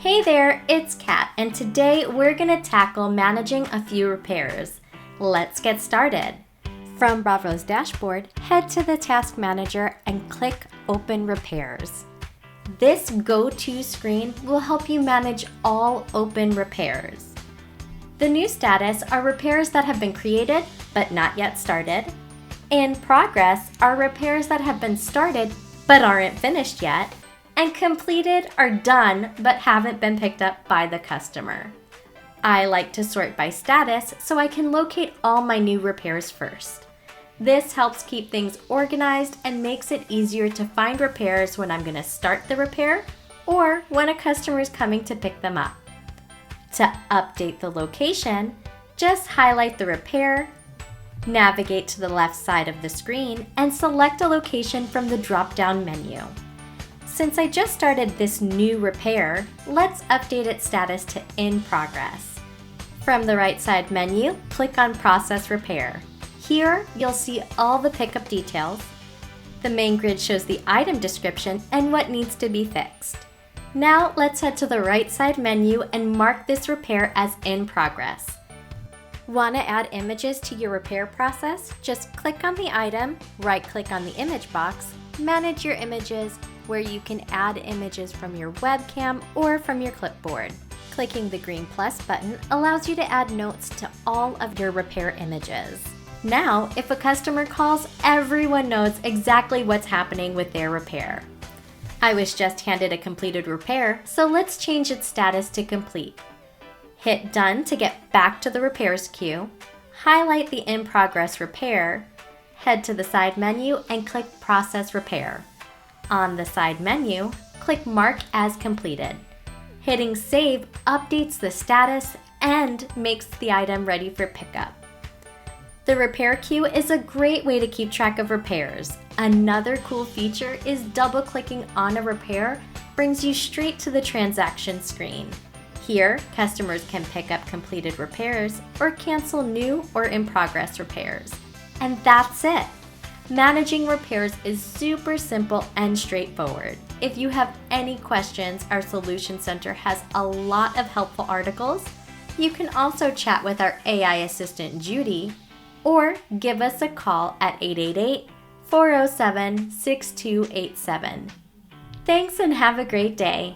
Hey there, it's Kat, and today we're going to tackle managing a few repairs. Let's get started. From Bravo's dashboard, head to the Task Manager and click Open Repairs. This go-to screen will help you manage all open repairs. The new status are repairs that have been created but not yet started. In progress are repairs that have been started but aren't finished yet. And completed are done but haven't been picked up by the customer. I like to sort by status so I can locate all my new repairs first. This helps keep things organized and makes it easier to find repairs when I'm going to start the repair or when a customer is coming to pick them up. To update the location, just highlight the repair, navigate to the left side of the screen, and select a location from the drop-down menu. Since I just started this new repair, let's update its status to In Progress. From the right side menu, click on Process Repair. Here, you'll see all the pickup details. The main grid shows the item description and what needs to be fixed. Now, let's head to the right side menu and mark this repair as In Progress. Want to add images to your repair process? Just click on the item, right-click on the image box, Manage Your Images, where you can add images from your webcam or from your clipboard. Clicking the green plus button allows you to add notes to all of your repair images. Now, if a customer calls, everyone knows exactly what's happening with their repair. I was just handed a completed repair, so let's change its status to complete. Hit Done to get back to the repairs queue, highlight the In Progress repair, head to the side menu and click Process Repair. On the side menu, click Mark as Completed. Hitting Save updates the status and makes the item ready for pickup. The repair queue is a great way to keep track of repairs. Another cool feature is double-clicking on a repair brings you straight to the transaction screen. Here, customers can pick up completed repairs or cancel new or in-progress repairs. And that's it! Managing repairs is super simple and straightforward. If you have any questions, our Solution Center has a lot of helpful articles. You can also chat with our AI assistant, Judy, or give us a call at 888-407-6287. Thanks and have a great day.